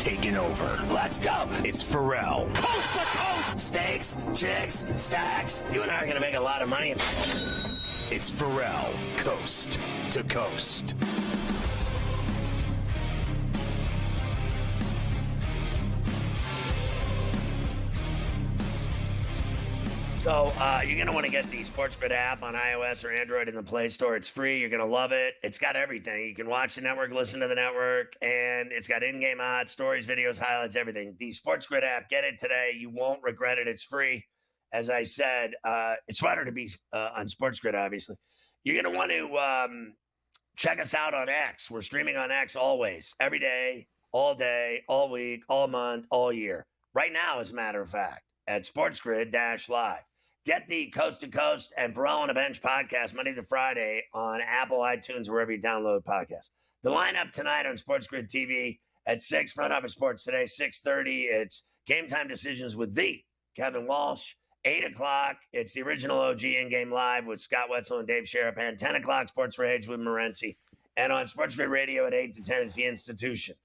taking over. Let's go. It's Ferrall. Coast to coast. Steaks, chicks, stacks. You and I are going to make a lot of money. It's Ferrall, coast to coast. So you're going to want to get the SportsGrid app on iOS or Android in the Play Store. It's free. You're going to love it. It's got everything. You can watch the network, listen to the network, and it's got in-game odds, stories, videos, highlights, everything. The SportsGrid app, get it today. You won't regret it. It's free. As I said, it's smarter to be on SportsGrid, obviously. You're going to want to check us out on X. We're streaming on X always, every day, all week, all month, all year. Right now, as a matter of fact, at SportsGrid-Live. Get the Coast to Coast and Ferrall on a Bench podcast Monday to Friday on Apple, iTunes, wherever you download podcasts. The lineup tonight on SportsGrid TV at 6, Front Office Sports today, 6:30. It's Game Time Decisions with the Kevin Walsh. 8 o'clock, it's the original OG in-game live with Scott Wetzel and Dave Sherapan. 10 o'clock, Sports Rage with Morency. And on SportsGrid Radio at 8 to 10, it's The Institution.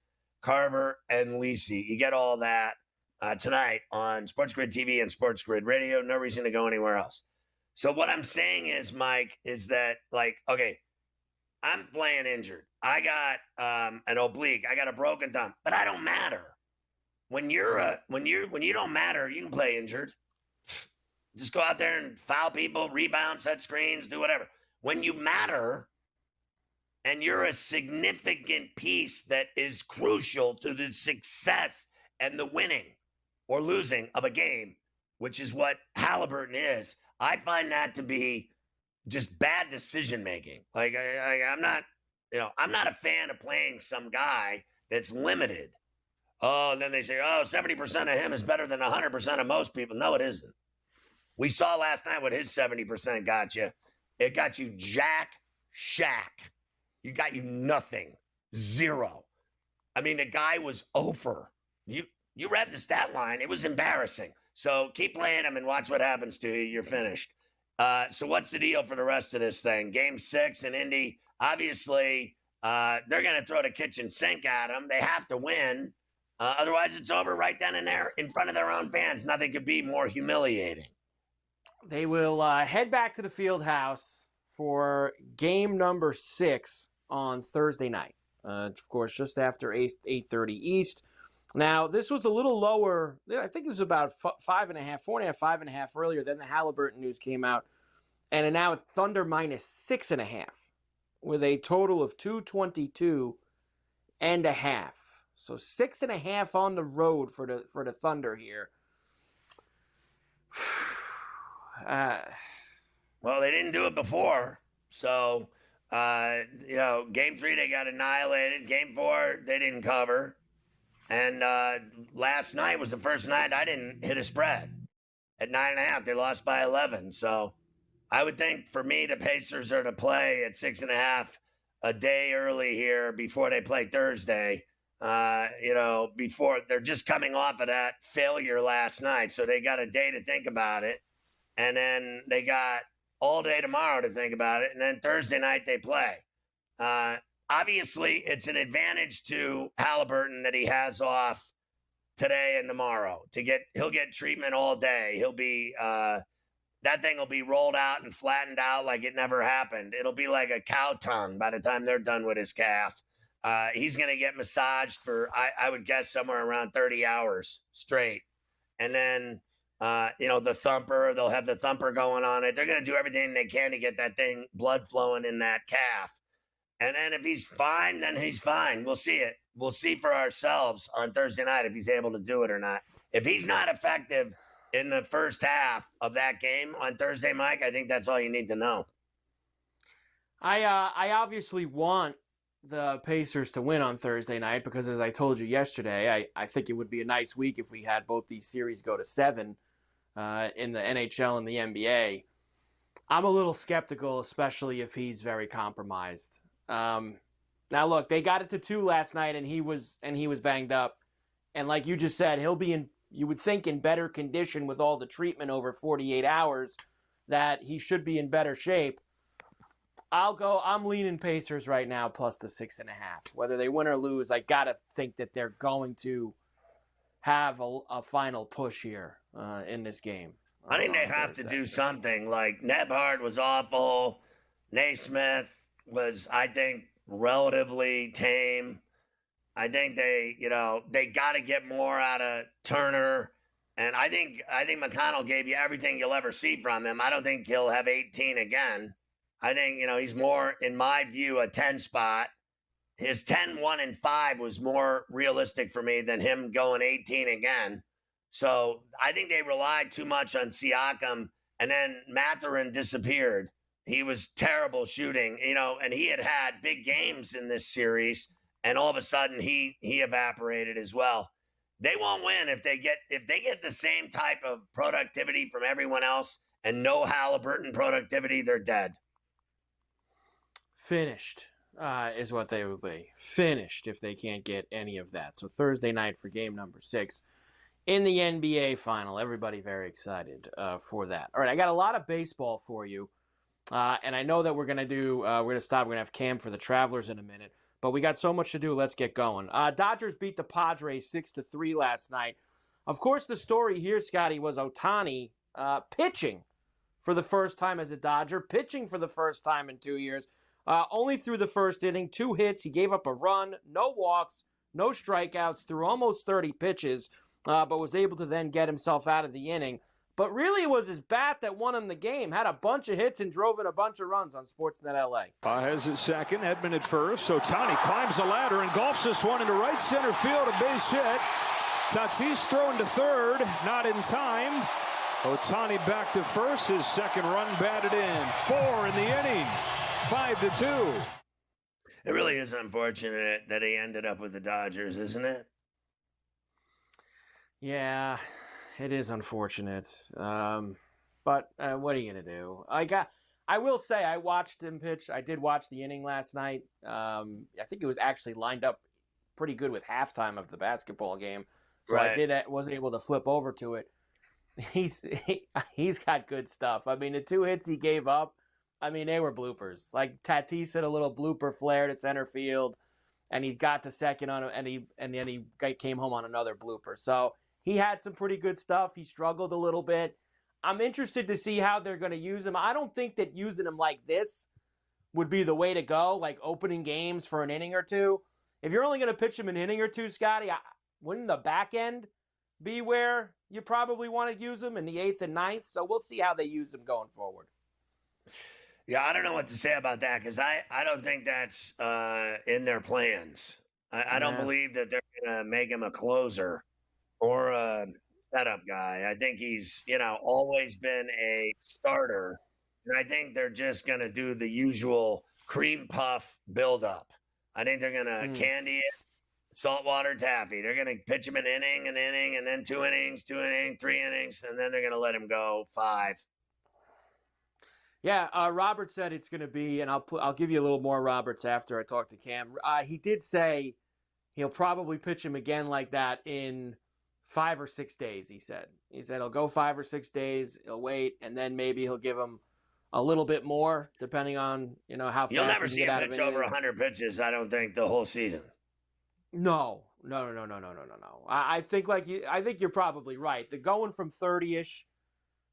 Carver and Lisi. You get all that tonight on SportsGrid TV and SportsGrid Radio. No reason to go anywhere else. So what I'm saying is, Mike, is that, okay, I'm playing injured. I got an oblique. I got a broken thumb, but I don't matter. When you don't matter, you can play injured. Just go out there and foul people, rebound, set screens, do whatever. When you matter and you're a significant piece that is crucial to the success and the winning or losing of a game, which is what Halliburton is, I find that to be just bad decision making. I'm not a fan of playing some guy that's limited. Oh, and then they say, 70% of him is better than 100% of most people. No, it isn't. We saw last night what his 70% got you. It got you jack shack. You got you nothing. Zero. I mean, the guy was over. You read the stat line. It was embarrassing. So keep playing him and watch what happens to you. You're finished. So what's the deal for the rest of this thing? Game 6 in Indy. Obviously, they're going to throw the kitchen sink at them. They have to win. Otherwise, it's over right then and there in front of their own fans. Nothing could be more humiliating. They will head back to the field house for game number 6 on Thursday night. Of course, just after 8:30 East. Now, this was a little lower. I think it was about 5.5, 4.5, 5.5 earlier. Then the Halliburton news came out. And now it's Thunder minus 6.5 with a total of 222.5. So 6.5 on the road for the Thunder here. Well, they didn't do it before. So, game 3, they got annihilated. Game 4, they didn't cover. And last night was the first night I didn't hit a spread. At 9.5, they lost by 11. So I would think for me, the Pacers are to play at 6.5 a day early here before they play Thursday. Before they're just coming off of that failure last night. So they got a day to think about it. And then they got all day tomorrow to think about it. And then Thursday night they play. Obviously, it's an advantage to Halliburton that he has off today and tomorrow. He'll get treatment all day. He'll be that thing will be rolled out and flattened out like it never happened. It'll be like a cow tongue by the time they're done with his calf. He's going to get massaged for, I would guess, somewhere around 30 hours straight. And then, the thumper, they'll have the thumper going on it. They're going to do everything they can to get that thing blood flowing in that calf. And then if he's fine, then he's fine. We'll see it. We'll see for ourselves on Thursday night if he's able to do it or not. If he's not effective in the first half of that game on Thursday, Mike, I think that's all you need to know. I obviously want the Pacers to win on Thursday night because, as I told you yesterday, I think it would be a nice week if we had both these series go to 7 in the NHL and the NBA. I'm a little skeptical, especially if he's very compromised. Now look, they got it to 2 last night, and he was banged up, and like you just said, he'll be you would think in better condition with all the treatment over 48 hours, that he should be in better shape. I'm leaning Pacers right now plus the 6.5. Whether they win or lose, I got to think that they're going to have a final push here in this game. I think they have to do something. Like, Nebhard was awful. Naismith was, I think, relatively tame. I think they got to get more out of Turner. And I think McConnell gave you everything you'll ever see from him. I don't think he'll have 18 again. I think, he's more, in my view, a 10 spot. His 10, 1, and 5 was more realistic for me than him going 18 again. So I think they relied too much on Siakam, and then Mathurin disappeared. He was terrible shooting, and he had big games in this series, and all of a sudden he evaporated as well. They won't win if they get the same type of productivity from everyone else and no Halliburton productivity. They're dead. Finished is what they would be. Finished if they can't get any of that. So Thursday night for game number 6 in the NBA final. Everybody very excited for that. All right, I got a lot of baseball for you. And I know that we're going to stop. We're going to have Cam for the Travelers in a minute. But we got so much to do. Let's get going. Dodgers beat the Padres 6-3 last night. Of course, the story here, Scotty, was Ohtani pitching for the first time as a Dodger, pitching for the first time in 2 years. Only through the first inning, 2 hits. He gave up a run, no walks, no strikeouts, threw almost 30 pitches, but was able to then get himself out of the inning. But really, it was his bat that won him the game. Had a bunch of hits and drove in a bunch of runs on Sportsnet LA. Has at second, Edman at first. Ohtani climbs the ladder and golfs this one into right center field, a base hit. Tatis throwing to third, not in time. Ohtani back to first, his second run batted in. 4 in the inning. 5-2. It really is unfortunate that he ended up with the Dodgers, isn't it? Yeah, it is unfortunate. But what are you going to do? I will say I watched him pitch. I did watch the inning last night. I think it was actually lined up pretty good with halftime of the basketball game. So right. I was able to flip over to it. He's got good stuff. I mean, the 2 hits he gave up, they were bloopers. Like, Tatis hit a little blooper flare to center field, and he got to second on him, and then he came home on another blooper. So he had some pretty good stuff. He struggled a little bit. I'm interested to see how they're going to use him. I don't think that using him like this would be the way to go, like opening games for an inning or two. If you're only going to pitch him an inning or two, Scotty, wouldn't the back end be where you probably want to use him in the 8th and 9th? So we'll see how they use him going forward. Yeah, I don't know what to say about that because I don't think that's in their plans. I don't believe that they're going to make him a closer or a setup guy. I think he's, always been a starter. And I think they're just going to do the usual cream puff buildup. I think they're going to candy it, saltwater taffy. They're going to pitch him an inning, and then 2 innings, 3 innings, and then they're going to let him go 5. Yeah, Robert said it's going to be, and I'll give you a little more Roberts after I talk to Cam. He did say he'll probably pitch him again like that in 5 or 6 days, he said. He said he'll go 5 or 6 days, he'll wait, and then maybe he'll give him a little bit more, depending on, how fast you'll never see him pitch over 100 pitches, I don't think, the whole season. No. I think you're probably right. They're going from 30-ish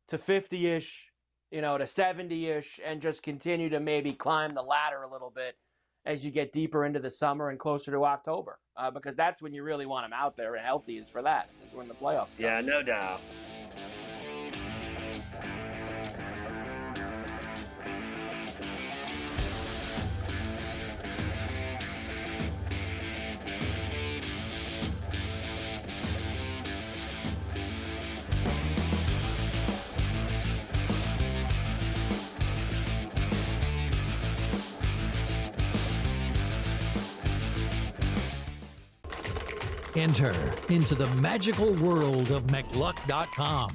to 50-ish, to 70-ish, and just continue to maybe climb the ladder a little bit as you get deeper into the summer and closer to October, because that's when you really want him out there and healthy is for that, when the playoffs come. Yeah, no doubt. Enter into the magical world of McLuck.com,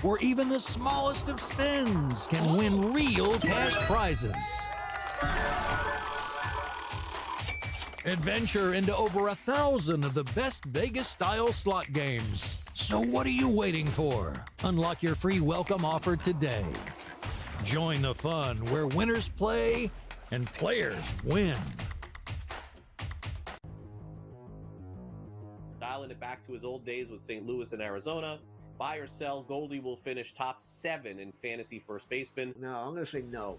where even the smallest of spins can win real cash prizes. Adventure into over 1,000 of the best Vegas-style slot games. So what are you waiting for? Unlock your free welcome offer today. Join the fun where winners play and players win. Dialing it back to his old days with St. Louis and Arizona. Buy or sell, Goldie will finish top 7 in fantasy first baseman. No, I'm going to say no.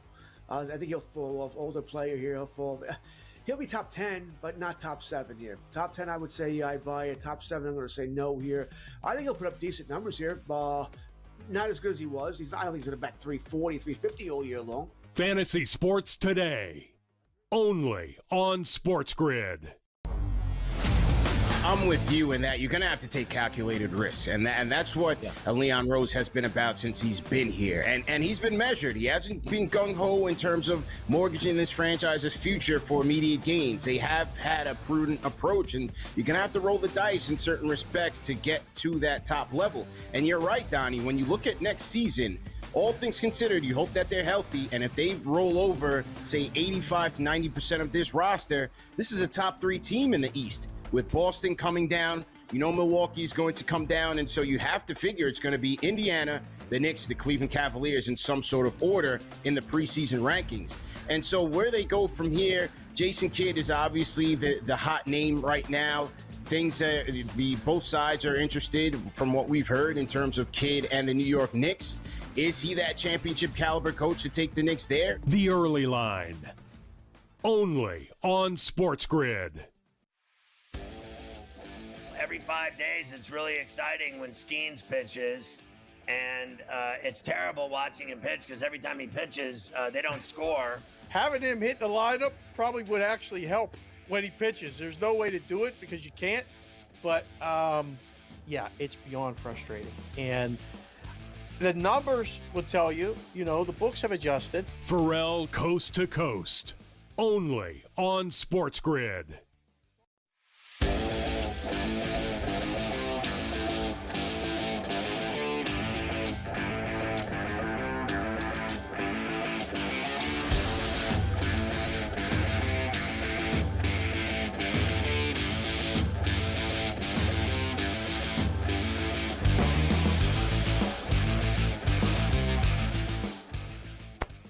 I think he'll fall off. Older player here, he'll be top 10, but not top 7 here. Top 10, I would say I buy it. Top 7, I'm going to say no here. I think he'll put up decent numbers here. Not as good as he was. I don't think he's going to bat 340, 350 all year long. Fantasy Sports Today, only on SportsGrid. I'm with you in that you're going to have to take calculated risks. And that's what Leon Rose has been about since he's been here. And he's been measured. He hasn't been gung-ho in terms of mortgaging this franchise's future for immediate gains. They have had a prudent approach, and you're going to have to roll the dice in certain respects to get to that top level. And you're right, Donnie, when you look at next season, all things considered, you hope that they're healthy, and if they roll over, say, 85 to 90% of this roster, this is a top 3 team in the East. With Boston coming down, Milwaukee's going to come down, and so you have to figure it's going to be Indiana, the Knicks, the Cleveland Cavaliers in some sort of order in the preseason rankings. And so where they go from here, Jason Kidd is obviously the hot name right now. Both sides are interested from what we've heard in terms of Kidd and the New York Knicks. Is he that championship caliber coach to take the Knicks there? The Early Line, only on SportsGrid. Every 5 days, it's really exciting when Skeens pitches, and it's terrible watching him pitch because every time he pitches, they don't score. Having him hit the lineup probably would actually help when he pitches. There's no way to do it because you can't, but yeah, it's beyond frustrating. And the numbers will tell you, the books have adjusted. Ferrall Coast to Coast, only on SportsGrid.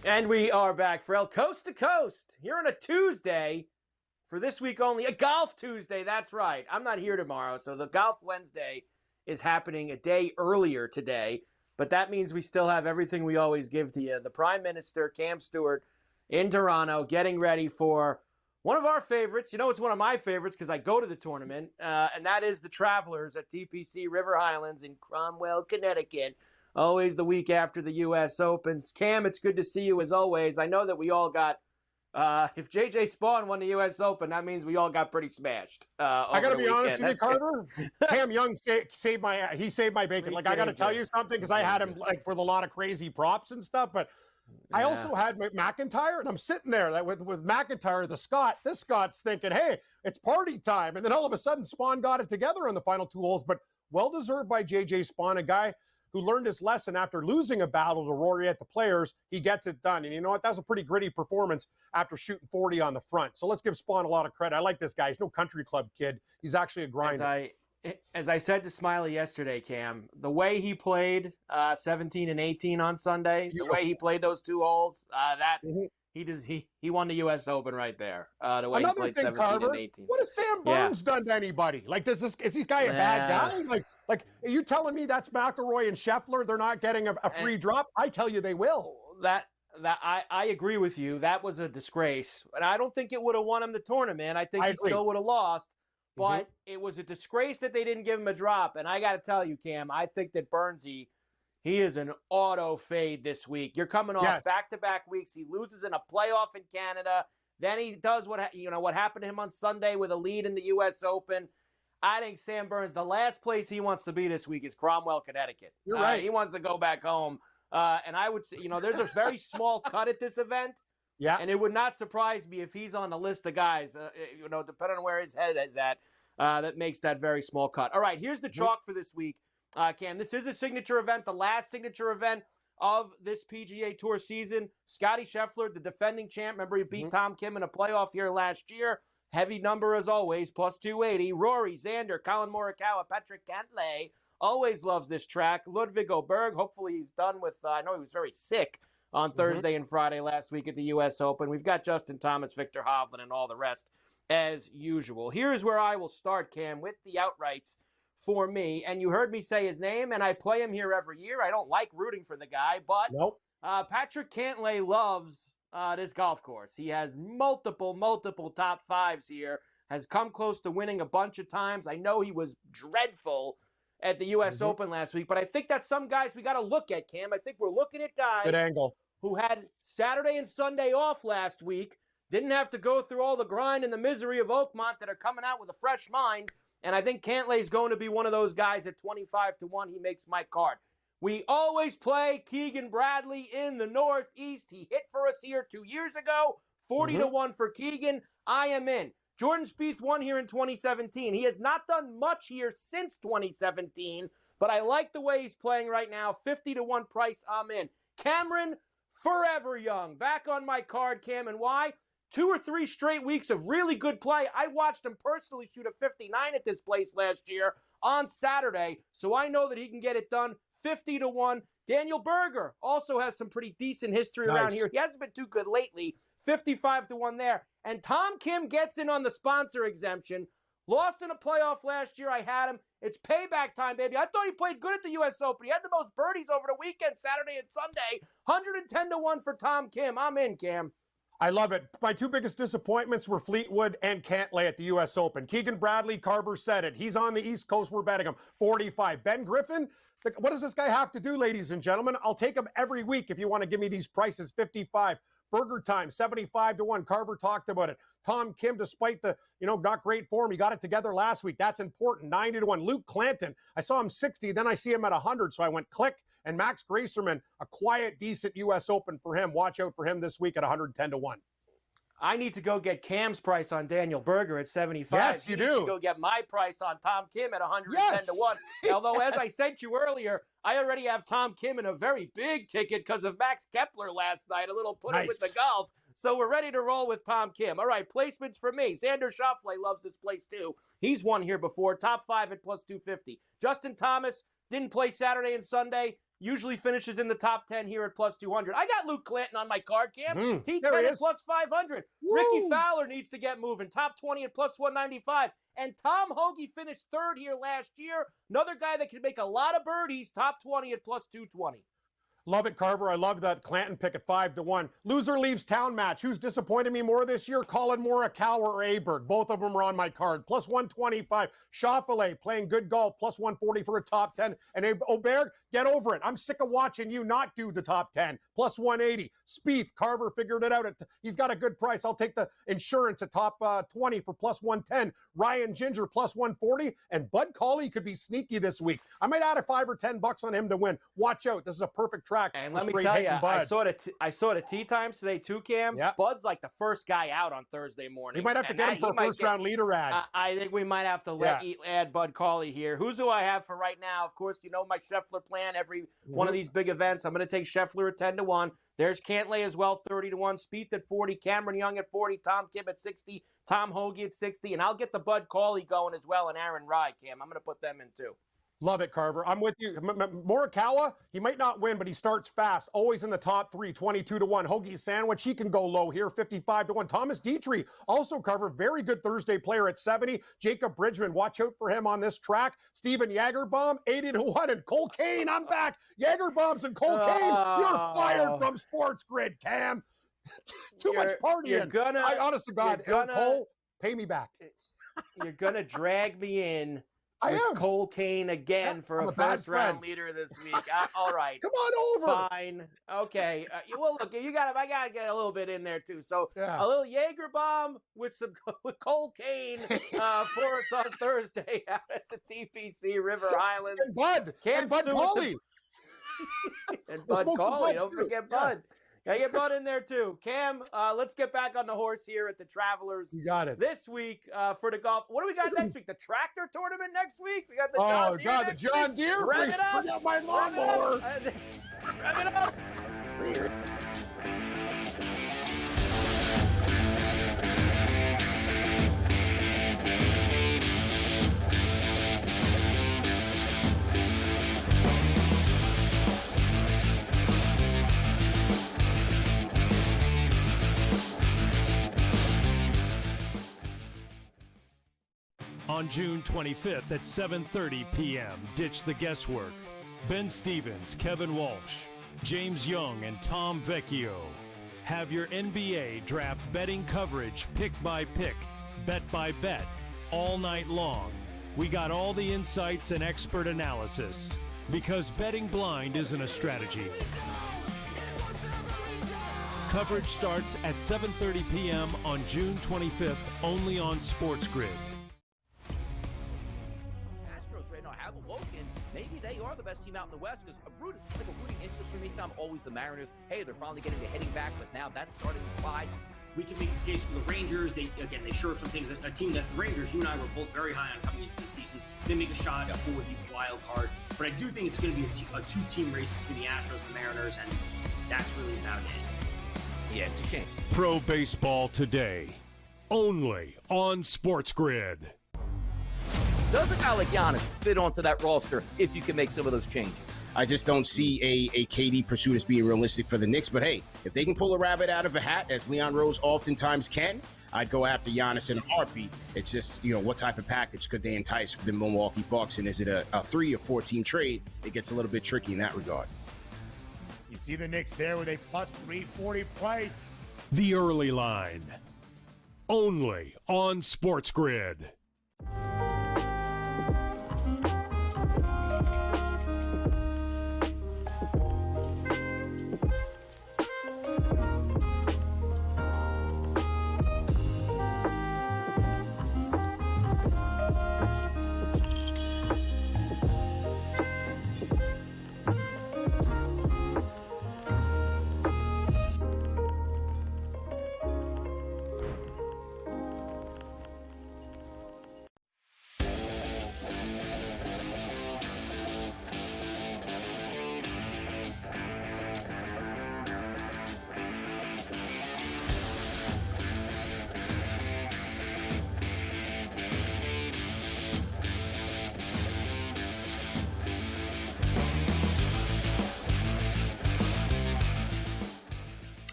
And we are back, Ferrall, coast to coast, here on a Tuesday, for this week only, a Golf Tuesday, that's right. I'm not here tomorrow, so the Golf Wednesday is happening a day earlier today, but that means we still have everything we always give to you. The Prime Minister, Cam Stewart, in Toronto, getting ready for one of our favorites. It's one of my favorites because I go to the tournament, and that is the Travelers at TPC River Highlands in Cromwell, Connecticut. Always the week after the U.S. Opens. Cam, it's good to see you as always. I know that we all got, if J.J. Spawn won the U.S. Open, that means we all got pretty smashed. I got to be honest with you, Carter. Cam Young saved my bacon. I got to tell you something because I had him for a lot of crazy props and stuff. But I also had McIntyre, and I'm sitting there with McIntyre, This Scott's thinking, hey, it's party time. And then all of a sudden, Spawn got it together on the final 2 holes. But well-deserved by J.J. Spawn, a guy who learned his lesson after losing a battle to Rory at the Players. He gets it done. And you know what? That was a pretty gritty performance after shooting 40 on the front. So let's give Spawn a lot of credit. I like this guy. He's no country club kid. He's actually a grinder. As I said to Smiley yesterday, Cam, the way he played 17 and 18 on Sunday, the way he played those 2 holes, he won the U.S. Open right there. The way Another he played thing, 17 Carver, and 18. what has Sam Burns done to anybody? Is this guy a bad guy? Are you telling me that's McIlroy and Scheffler? They're not getting a free drop? I tell you they will. I agree with you. That was a disgrace. And I don't think it would have won him the tournament. I think he still would have lost. But it was a disgrace that they didn't give him a drop. And I got to tell you, Cam, I think that Burnsy, he is an auto fade this week. You're coming off back-to-back weeks. He loses in a playoff in Canada. Then he does what happened to him on Sunday with a lead in the U.S. Open. I think Sam Burns, the last place he wants to be this week is Cromwell, Connecticut. You're right. He wants to go back home. And I would say, there's a very small cut at this event. Yeah. And it would not surprise me if he's on the list of guys, depending on where his head is at, that makes that very small cut. All right, here's the chalk for this week. Cam, this is a signature event, the last signature event of this PGA Tour season. Scotty Scheffler, the defending champ. Remember, he beat Tom Kim in a playoff here last year. Heavy number as always, plus 280. Rory, Xander, Colin Morikawa, Patrick Cantlay. Always loves this track. Ludwig Oberg, hopefully he's done with, I know he was very sick on Thursday and Friday last week at the U.S. Open. We've got Justin Thomas, Victor Hovland, and all the rest as usual. Here's where I will start, Cam, with the outrights for me. And you heard me say his name, and I play him here every year. I don't like rooting for the guy, but Patrick Cantlay loves this golf course. He has multiple top fives here, has come close to winning a bunch of times. I know he was dreadful at the U.S. Open last week, but I think that's some guys we got to look at, Cam. I think we're looking at guys good angle who had Saturday and Sunday off last week, didn't have to go through all the grind and the misery of Oakmont, that are coming out with a fresh mind, and I think Cantlay is going to be one of those guys at 25-1. He makes my card. We always play Keegan Bradley in the Northeast. He hit for us here 2 years ago, 40-1 for Keegan. I am in. Jordan Spieth won here in 2017. He has not done much here since 2017, but I like the way he's playing right now. 50-1 price, I'm in. Cameron Forever Young, back on my card, Cam, and why? 2 or 3 straight weeks of really good play. I watched him personally shoot a 59 at this place last year on Saturday, so I know that he can get it done. 50-1. Daniel Berger also has some pretty decent history around here. He hasn't been too good lately. 55-1 there. And Tom Kim gets in on the sponsor exemption. Lost in a playoff last year. I had him. It's payback time, baby. I thought he played good at the U.S. Open. He had the most birdies over the weekend, Saturday and Sunday. 110-1 for Tom Kim. I'm in, Cam. I love it. My 2 biggest disappointments were Fleetwood and Cantlay at the U.S. Open. Keegan Bradley, Carver said it. He's on the East Coast. We're betting him. 45. Ben Griffin, what does this guy have to do, ladies and gentlemen? I'll take him every week if you want to give me these prices. 55. Burger time, 75-1. Carver talked about it. Tom Kim, despite the, not great form, he got it together last week. That's important. 90-1. Luke Clanton, I saw him 60, then I see him at 100, so I went click. And Max Gracerman, a quiet, decent U.S. Open for him. Watch out for him this week at 110-1. I need to go get Cam's price on Daniel Berger at 75. Yes, you do. To go get my price on Tom Kim at 110-1. Yes. Although, as I said to you earlier, I already have Tom Kim in a very big ticket because of Max Kepler last night, a little put it with the golf. So we're ready to roll with Tom Kim. All right, placements for me. Xander Schauffele loves this place too. He's won here before. Top 5 at plus 250. Justin Thomas didn't play Saturday and Sunday. Usually finishes in the top 10 here at plus 200. I got Luke Clanton on my card, Cam. T10 at plus 500. Woo. Ricky Fowler needs to get moving. Top 20 at plus 195. And Tom Hoge finished 3rd here last year. Another guy that can make a lot of birdies. Top 20 at plus 220. Love it, Carver. I love that Clanton pick at 5-1. Loser leaves town match. Who's disappointed me more this year? Colin Morikawa or Aberg. Both of them are on my card. Plus 125. Schauffele playing good golf. Plus 140 for a top 10. And Oberg, get over it. I'm sick of watching you not do the top 10. Plus 180. Spieth, Carver figured it out. He's got a good price. I'll take the insurance at top 20 for plus 110. Ryan Ginger plus 140. And Bud Cauley could be sneaky this week. I might add a $5 or $10 on him to win. Watch out. This is a perfect track. And let me tell you, I saw the tee times today too, Cam. Yep. Bud's like the first guy out on Thursday morning. You might have to get him for a first-round leader ad. I think we might have to add Bud Cauley here. Who's who I have for right now? Of course, you know my Scheffler plan. Every one of these big events, I'm going to take Scheffler at 10-1. There's Cantlay as well, 30-1. Spieth at 40. Cameron Young at 40. Tom Kim at 60. Tom Hoge at 60. And I'll get the Bud Cauley going as well and Aaron Rye, Cam. I'm going to put them in too. Love it, Carver. I'm with you. Morikawa, he might not win, but he starts fast. Always in the top 3, 22-1. Hoagie Sandwich, he can go low here, 55-1. Thomas Dietrich, also Carver, very good Thursday player at 70. Jacob Bridgman, watch out for him on this track. Steven Jagerbaum, 80-1. And Cole Kane, I'm back. Jagerbaums and Cole Kane, you're fired from SportsGrid, Cam. Too much partying. Honest to God, Cole, pay me back. You're going to drag me in. With Cole Kane again for a first-round leader this week. All right. Come on over. Fine. Okay. Well, look, I got to get a little bit in there, too. So a little Jagerbomb with Cole Kane for us on Thursday out at the TPC River Highlands. And Bud Cauley. And Bud Cauley. Don't forget Bud. Gotta get Bud in there, too. Cam, let's get back on the horse here at the Travelers. You got it. This week for the golf. What do we got next week? The tractor tournament next week? We got the John Deere. Oh, God, the John Deere. Rev it up. Bring out my lawnmower. Rev it up. on June 25th at 7:30 p.m. Ditch the guesswork. Ben Stevens, Kevin Walsh, James Young, and Tom Vecchio have your NBA draft betting coverage pick by pick, bet by bet, all night long. We got all the insights and expert analysis because betting blind isn't a strategy. Coverage starts at 7:30 p.m. on June 25th, only on SportsGrid. Astros right now have awoken. Maybe they are the best team out in the West because a rooting interest for me, Tom, always the Mariners. Hey, they're finally getting the hitting back, but now that's starting to slide. We can make the case for the Rangers. They shore up some things. A team that the Rangers, you and I were both very high on coming into the season. They make a shot for the wild card. But I do think it's going to be a two-team race between the Astros and the Mariners, and that's really about it. Yeah, it's a shame. Pro Baseball Today, only on SportsGrid. Does a guy like Giannis fit onto that roster if you can make some of those changes? I just don't see a KD pursuit as being realistic for the Knicks. But hey, if they can pull a rabbit out of a hat, as Leon Rose oftentimes can, I'd go after Giannis in a heartbeat. It's just, what type of package could they entice for the Milwaukee Bucks? And is it a 3 or 4 team trade? It gets a little bit tricky in that regard. You see the Knicks there with a plus 340 price. The Early Line, only on SportsGrid.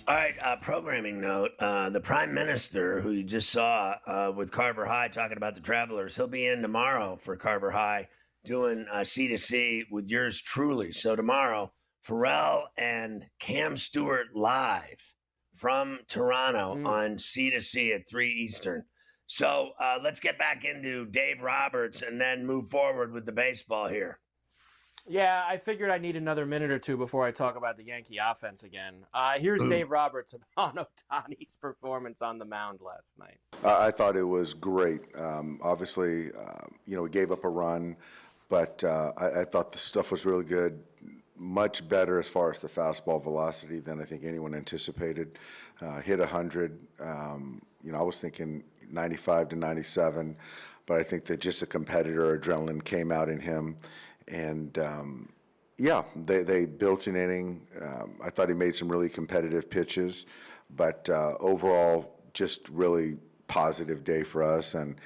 All right, programming note. The Prime Minister, who you just saw with Carver High talking about the Travelers, he'll be in tomorrow for Carver High doing C2C with yours truly. So tomorrow, Ferrall and Cam Stewart live from Toronto on C2C at 3 Eastern. So let's get back into Dave Roberts and then move forward with the baseball here. Yeah, I figured I need another minute or two before I talk about the Yankee offense again. Here's Dave Roberts on Ohtani's performance on the mound last night. I thought it was great. Obviously, we gave up a run, but I thought the stuff was really good. Much better as far as the fastball velocity than I think anyone anticipated. Hit 100. I was thinking 95 to 97, but I think that just a competitor adrenaline came out in him. And, they built an inning. I thought he made some really competitive pitches, but overall, just really positive day for us. And,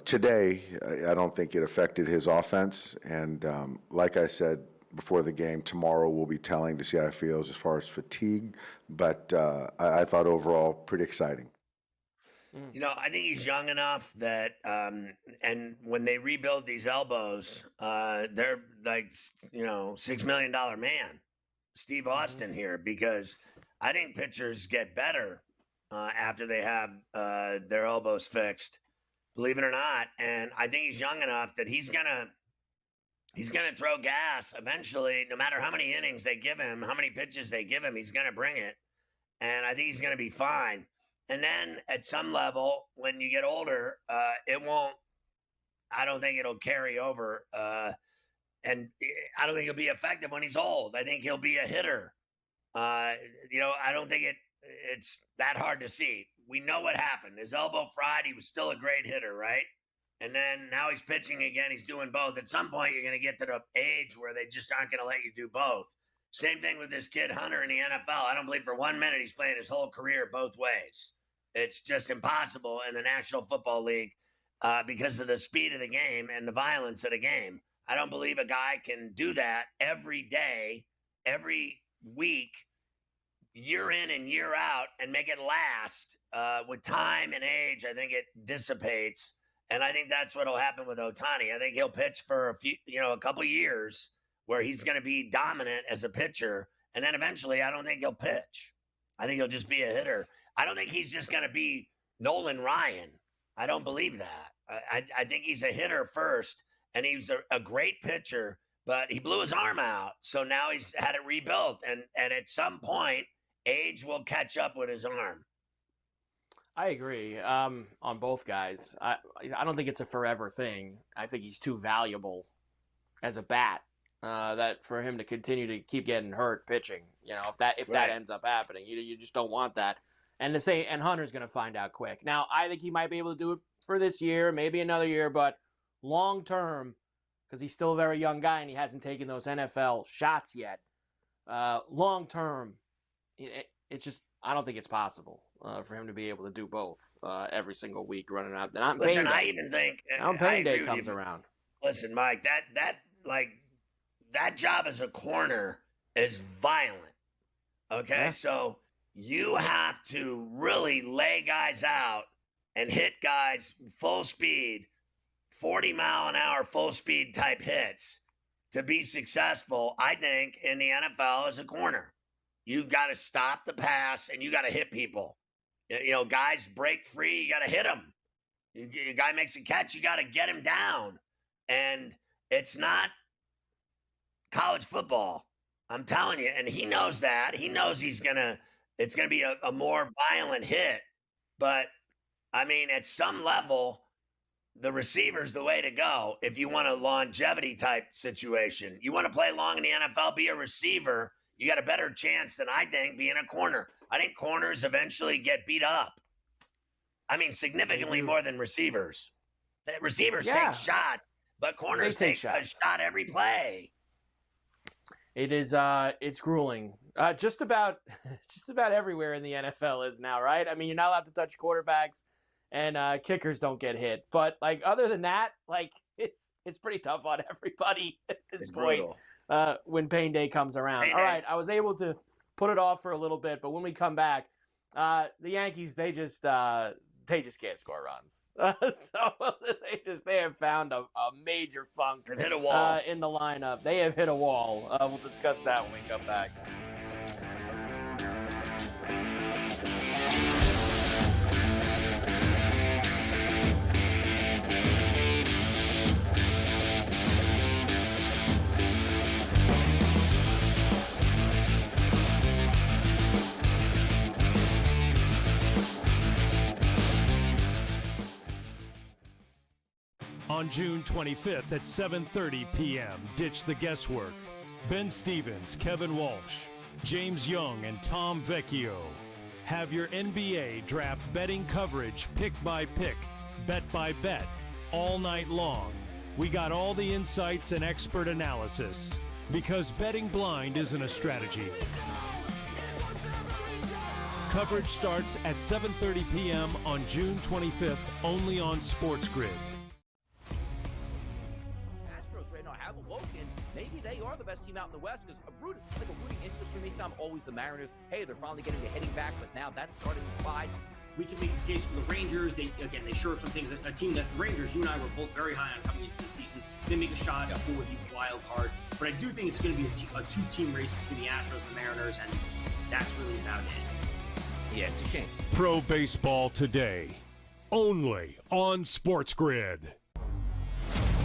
today, I don't think it affected his offense. And like I said before the game, tomorrow we'll be telling to see how it feels as far as fatigue. But I thought overall pretty exciting. I think he's young enough that, and when they rebuild these elbows, they're like, $6 million man, Steve Austin here, because I think pitchers get better after they have their elbows fixed, believe it or not. And I think he's young enough that he's gonna throw gas eventually, no matter how many innings they give him, how many pitches they give him, he's gonna bring it, and I think he's gonna be fine. And then at some level, when you get older, I don't think it'll carry over. And I don't think he'll be effective when he's old. I think he'll be a hitter. I don't think it's that hard to see. We know what happened. His elbow fried. He was still a great hitter, right? And then now he's pitching again. He's doing both. At some point, you're going to get to the age where they just aren't going to let you do both. Same thing with this kid Hunter in the NFL. I don't believe for 1 minute he's playing his whole career both ways. It's just impossible in the National Football League because of the speed of the game and the violence of the game. I don't believe a guy can do that every day, every week, year in and year out, and make it last. With time and age, I think it dissipates. And I think that's what'll happen with Ohtani. I think he'll pitch for a couple years where he's going to be dominant as a pitcher. And then eventually, I don't think he'll pitch. I think he'll just be a hitter. I don't think he's just going to be Nolan Ryan. I don't believe that. I think he's a hitter first, and he's a great pitcher, but he blew his arm out. So now he's had it rebuilt. And at some point, age will catch up with his arm. I agree on both guys. I don't think it's a forever thing. I think he's too valuable as a bat that for him to continue to keep getting hurt pitching. If that ends up happening, you just don't want that. And Hunter's going to find out quick. Now, I think he might be able to do it for this year, maybe another year, but long term, because he's still a very young guy and he hasn't taken those NFL shots yet. Long term, it's just I don't think it's possible for him to be able to do both every single week running out. Listen, I even think pain day comes around. Listen, Mike, that job as a corner is violent. Okay, Yeah. So you have to really lay guys out and hit guys full speed, 40-mile-an-hour full speed type hits to be successful. I think in the NFL as a corner. You got to stop the pass, and you got to hit people. Guys break free, you got to hit them. A guy makes a catch, you got to get him down. And it's not college football, I'm telling you. And he knows that. He knows it's going to be a more violent hit. But, I mean, at some level, the receiver's the way to go if you want a longevity type situation. You want to play long in the NFL, be a receiver. You got a better chance than I think being a corner. I think corners eventually get beat up. I mean, significantly more than receivers. Receivers take shots, but corners take a shot every play. It is. It's grueling. Just about everywhere in the NFL is now, right? I mean, you're not allowed to touch quarterbacks, and kickers don't get hit. But other than that, it's pretty tough on everybody at this point. Brutal. When pain day comes around. All right, I was able to put it off for a little bit, but when we come back, the Yankees they just can't score runs. So they have found a major funk. They've hit a wall in the lineup. They have hit a wall. We'll discuss that when we come back. On June 25th at 7:30 p.m., ditch the guesswork. Ben Stevens, Kevin Walsh, James Young, and Tom Vecchio have your NBA draft betting coverage pick by pick, bet by bet, all night long. We got all the insights and expert analysis because betting blind isn't a strategy. Coverage starts at 7:30 p.m. on June 25th, only on SportsGrid. Have awoken. Maybe they are the best team out in the West because a rooting interest for me, Tom, always the Mariners. Hey, they're finally getting the hitting back, but now that's starting to slide. We can make a case for the Rangers. They shore up some things. A team that the Rangers, you and I were both very high on coming into the season. They make a shot for the wild card. But I do think it's going to be a two-team race between the Astros and the Mariners, and that's really about it. Yeah, it's a shame. Pro Baseball Today, only on SportsGrid.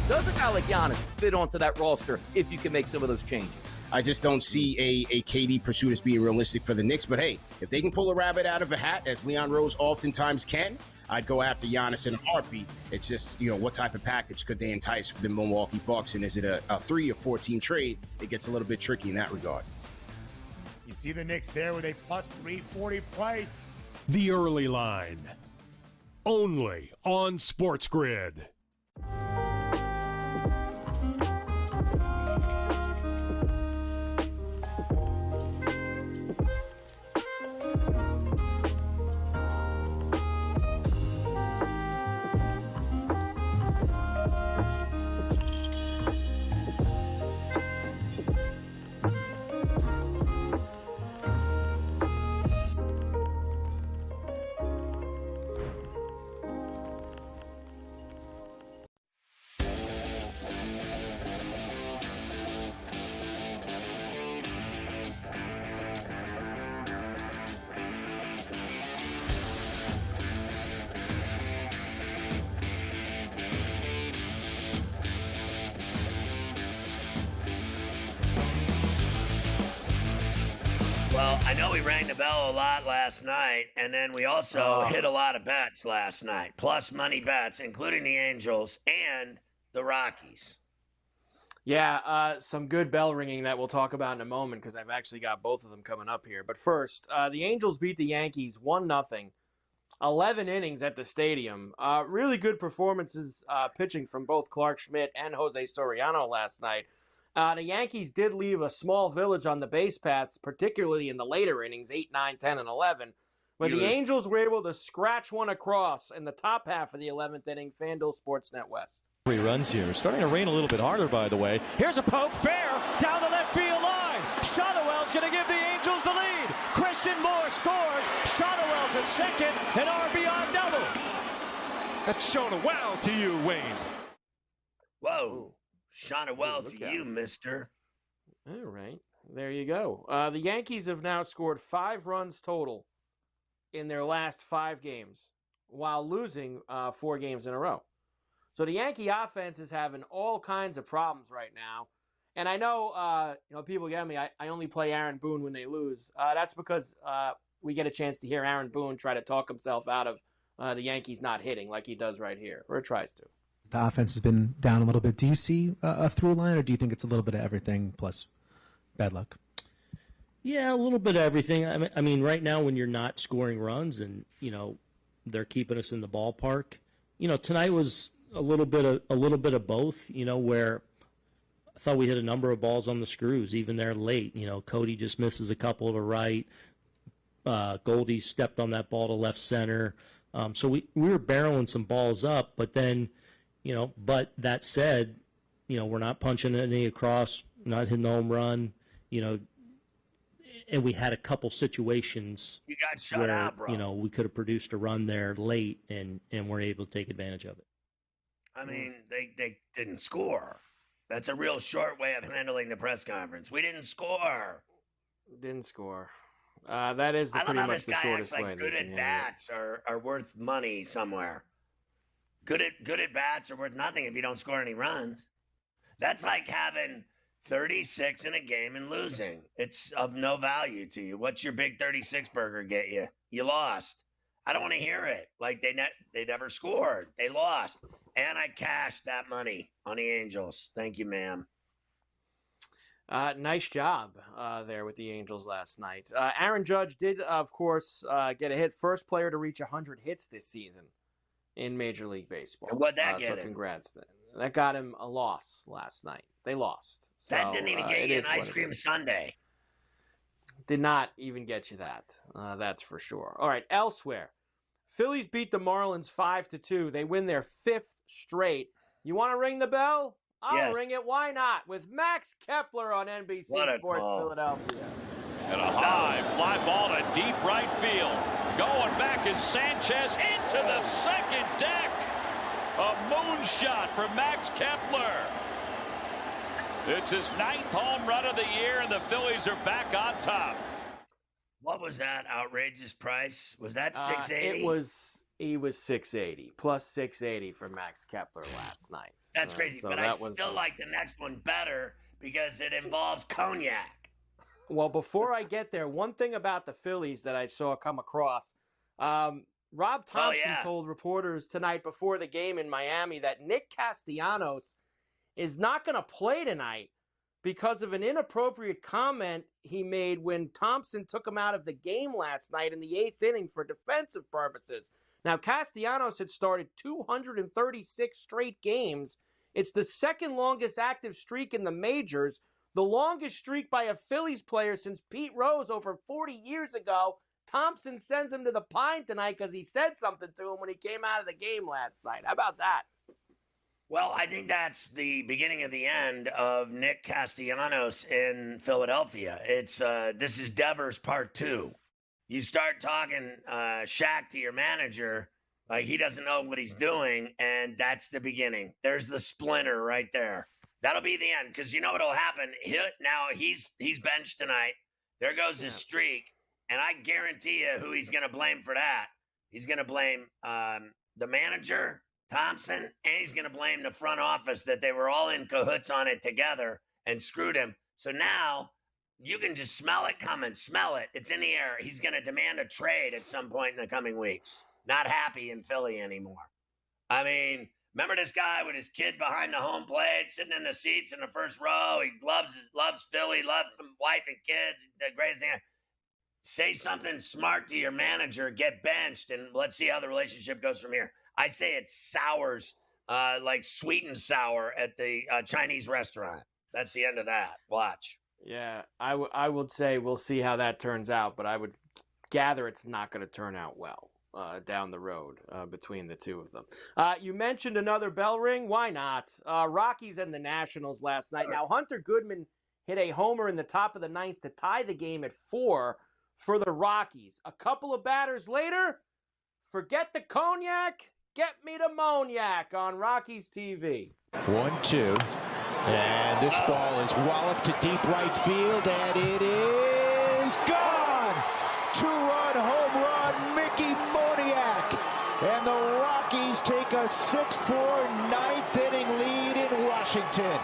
Does a guy like Giannis fit onto that roster if you can make some of those changes? I just don't see a KD pursuit as being realistic for the Knicks. But hey, if they can pull a rabbit out of a hat, as Leon Rose oftentimes can, I'd go after Giannis in a heartbeat. It's just, what type of package could they entice for the Milwaukee Bucks? And is it a 3 or 4 team trade? It gets a little bit tricky in that regard. You see the Knicks there with a plus 340 price. The Early Line, only on SportsGrid. I know we rang the bell a lot last night, and then we also hit a lot of bets last night, plus money bets, including the Angels and the Rockies. Yeah, some good bell ringing that we'll talk about in a moment because I've actually got both of them coming up here. But first, the Angels beat the Yankees 1-0, 11 innings at the stadium. Really good performances pitching from both Clark Schmidt and Jose Soriano last night. The Yankees did leave a small village on the base paths, particularly in the later innings, 8, 9, 10, and 11. But the Angels were able to scratch one across in the top half of the 11th inning, FanDuel Sportsnet West. 3 runs here. Starting to rain a little bit harder, by the way. Here's a poke, fair, down the left field line. Shotwell's going to give the Angels the lead. Christian Moore scores. Shotwell's at second, an RBI double. That's Shotwell to you, Wayne. Whoa. Shotwell to you, mister. All right. There you go. The Yankees have now scored 5 runs total in their last 5 games while losing 4 games in a row. So the Yankee offense is having all kinds of problems right now. And I know, people get me. I only play Aaron Boone when they lose. That's because we get a chance to hear Aaron Boone try to talk himself out of the Yankees not hitting like he does right here, or tries to. The offense has been down a little bit. Do you see a through line, or do you think it's a little bit of everything plus bad luck? Yeah, a little bit of everything. I mean, right now when you're not scoring runs and, they're keeping us in the ballpark, tonight was a little bit of both, where I thought we hit a number of balls on the screws, even there late. Cody just misses a couple to right. Goldie stepped on that ball to left center. So we were barreling some balls up, but then, but that said, we're not punching any across, not hitting the home run, and we had a couple situations you got shut where, out, bro. We could have produced a run there late and we're able to take advantage of it. I mean, they didn't score. That's a real short way of handling the press conference. We didn't score. Didn't score. That is pretty much the shortest way. Good at bats are worth money somewhere. Good at bats are worth nothing if you don't score any runs. That's like having 36 in a game and losing. It's of no value to you. What's your big 36 burger get you? You lost. I don't want to hear it. Like they never scored. They lost. And I cashed that money on the Angels. Thank you, ma'am. Nice job there with the Angels last night. Aaron Judge did, of course, get a hit. First player to reach 100 hits this season in Major League Baseball. And what'd that get so him? Congrats. That got him a loss last night. They lost. That didn't even get you an ice cream sundae. Did not even get you that. That's for sure. All right, elsewhere. Phillies beat the Marlins 5-2. They win their 5th straight. You want to ring the bell? I'll ring it. Why not? With Max Kepler on NBC Sports Philadelphia. And a high fly ball to deep right field. Going back is Sanchez into the second deck. A moonshot for Max Kepler. It's his 9th home run of the year, and the Phillies are back on top. What was that outrageous price? Was that $680? He was $680 plus $680 for Max Kepler last night. That's crazy, but I still like the next one better because it involves cognac. Well, before I get there, one thing about the Phillies that I saw come across, Rob Thompson told reporters tonight before the game in Miami that Nick Castellanos is not going to play tonight because of an inappropriate comment he made when Thompson took him out of the game last night in the 8th inning for defensive purposes. Now, Castellanos had started 236 straight games. It's the second longest active streak in the majors, the longest streak by a Phillies player since Pete Rose over 40 years ago. Thompson sends him to the pine tonight because he said something to him when he came out of the game last night. How about that? Well, I think that's the beginning of the end of Nick Castellanos in Philadelphia. It's this is Devers part 2. You start talking Shaq to your manager like he doesn't know what he's doing, and that's the beginning. There's the splinter right there. That'll be the end because you know what'll happen. Now he's benched tonight. There goes his streak, and I guarantee you who he's going to blame for that. He's going to blame the manager, Thompson, and he's going to blame the front office that they were all in cahoots on it together and screwed him. So now you can just smell it coming. Smell it. It's in the air. He's going to demand a trade at some point in the coming weeks. Not happy in Philly anymore. I mean, remember this guy with his kid behind the home plate, sitting in the seats in the first row? He loves Philly, loves wife and kids. The greatest thing. Say something smart to your manager, get benched, and let's see how the relationship goes from here. I say it sours like sweet and sour at the Chinese restaurant. That's the end of that. Watch. Yeah, I would say we'll see how that turns out, but I would gather it's not going to turn out well down the road between the two of them. You mentioned another bell ring. Why not? Rockies and the Nationals last night. Now, Hunter Goodman hit a homer in the top of the ninth to tie the game at 4 for the Rockies. A couple of batters later, forget the cognac, get me the Moniac on Rockies TV. 1-2. And this ball is walloped to deep right field, and it is gone! 2-run home run, Mickey Moniac. And the Rockies take a 6-4 ninth-inning lead in Washington.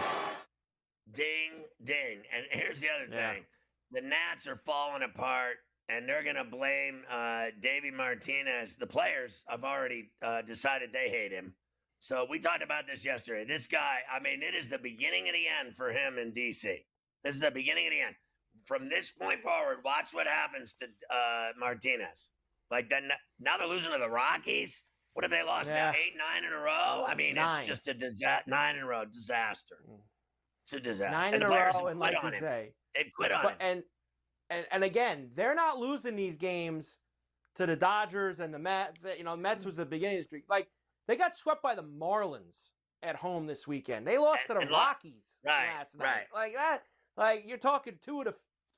Ding, ding. And here's the other thing. The Nats are falling apart, and they're going to blame Davey Martinez. The players have already decided they hate him. So we talked about this yesterday. This guy, I mean, it is the beginning of the end for him in D.C. This is the beginning of the end. From this point forward, watch what happens to Martinez. Like, then now they're losing to the Rockies. What have they lost now? 8, 9 in a row? I mean, 9. It's just a 9 in a row disaster. It's a disaster. 9 in a row, and like you say, they've quit on him. And again, they're not losing these games to the Dodgers and the Mets. You know, Mets was the beginning of the streak. Like, they got swept by the Marlins at home this weekend. They lost to the Rockies last night. Like that. Like, you're talking 2 of the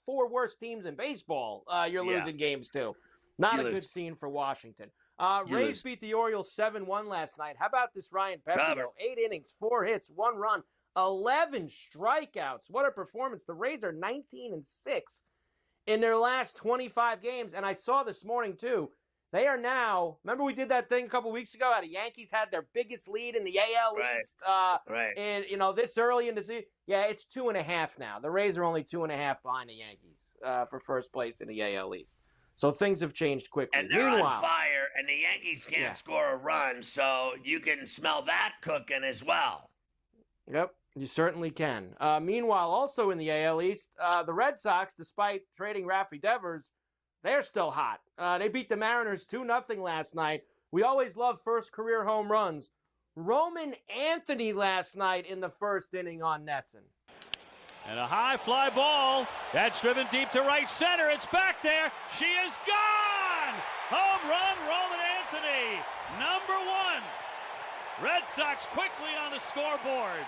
4 worst teams in baseball. You're losing games to. Not a good scene for Washington. Rays beat the Orioles 7-1 last night. How about this Ryan Pepino? 8 innings, 4 hits, 1 run, 11 strikeouts. What a performance. The Rays are 19-6 in their last 25 games. And I saw this morning, too. They are now, remember we did that thing a couple weeks ago how the Yankees had their biggest lead in the AL East? And, you know, this early in the season. Yeah, it's 2.5 now. The Rays are only 2.5 behind the Yankees for first place in the AL East. So things have changed quickly. And they're on fire, and the Yankees can't score a run, so you can smell that cooking as well. Yep, you certainly can. Meanwhile, also in the AL East, the Red Sox, despite trading Rafi Devers, they're still hot. They beat the Mariners 2-0 last night. We always love first career home runs. Roman Anthony last night in the first inning on Nesson. And a high fly ball. That's driven deep to right center. It's back there. She is gone! Home run, Roman Anthony. Number 1. Red Sox quickly on the scoreboard.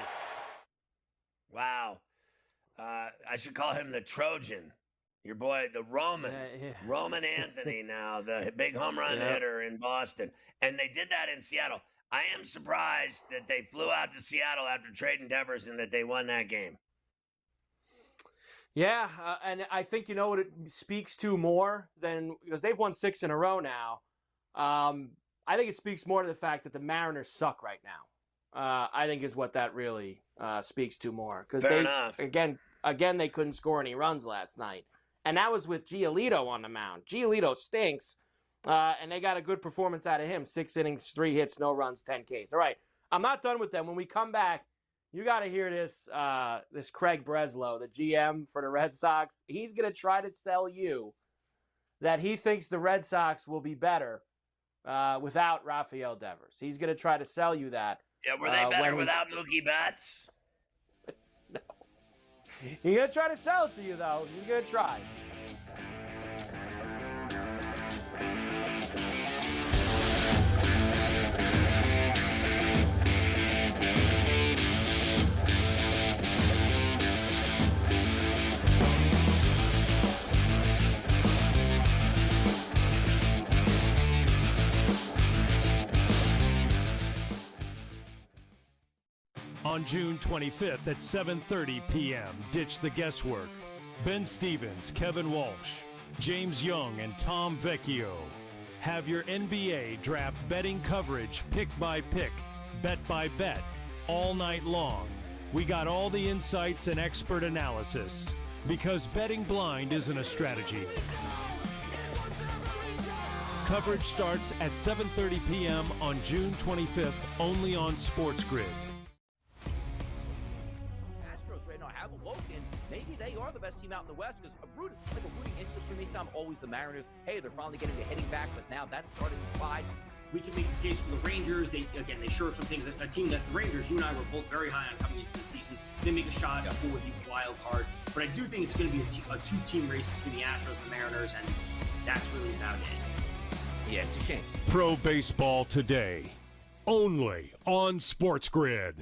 Wow. I should call him the Trojan. Your boy, the Roman Anthony now, the big home run hitter in Boston. And they did that in Seattle. I am surprised that they flew out to Seattle after trading Devers and that they won that game. Yeah, and I think, you know what it speaks to more than, because they've won 6 in a row now. I think it speaks more to the fact that the Mariners suck right now. I think is what that really speaks to more. Because Fair enough. Again, they couldn't score any runs last night. And that was with Giolito on the mound. Giolito stinks, and they got a good performance out of him. 6 innings, 3 hits, no runs, 10 Ks. All right, I'm not done with them. When we come back, you got to hear this this Craig Breslow, the GM for the Red Sox. He's going to try to sell you that he thinks the Red Sox will be better without Rafael Devers. He's going to try to sell you that. Yeah, were they better without Mookie Betts? No. He's going to try to sell it to you, though. He's going to try. On June 25th at 7:30 p.m., ditch the guesswork. Ben Stevens, Kevin Walsh, James Young, and Tom Vecchio have your NBA draft betting coverage pick by pick, bet by bet, all night long. We got all the insights and expert analysis. Because betting blind isn't a strategy. Coverage starts at 7:30 p.m. on June 25th, only on SportsGrid. Astros right now have awoken. Maybe they are the best team out in the West because a rooting interest for me, Tom, always the Mariners. Hey, they're finally getting the hitting back, but now that's starting to slide. We can make the case for the Rangers. They shore up some things. A team that the Rangers, you and I were both very high on coming into the season. They make a shot for the wild card. But I do think it's going to be a two-team race between the Astros and the Mariners, and that's really about it. Yeah, it's a shame. Pro Baseball Today, only on SportsGrid.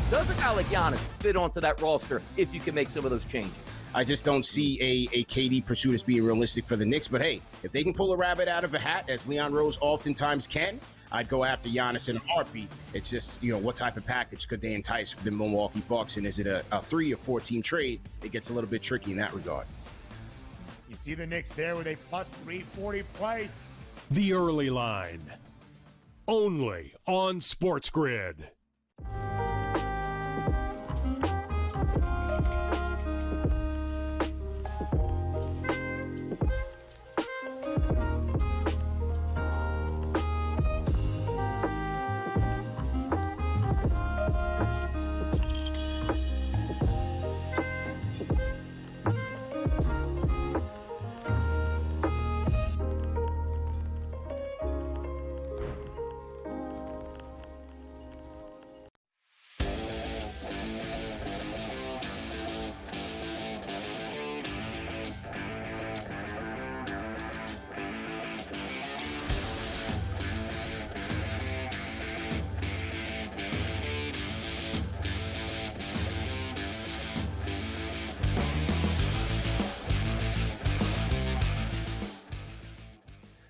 Does a guy like Giannis fit onto that roster if you can make some of those changes? I just don't see a KD pursuit as being realistic for the Knicks. But hey, if they can pull a rabbit out of a hat, as Leon Rose oftentimes can, I'd go after Giannis in a heartbeat. It's just, what type of package could they entice for the Milwaukee Bucks? And is it a 3 or 4 team trade? It gets a little bit tricky in that regard. You see the Knicks there with a plus 340 price. The Early Line, only on SportsGrid.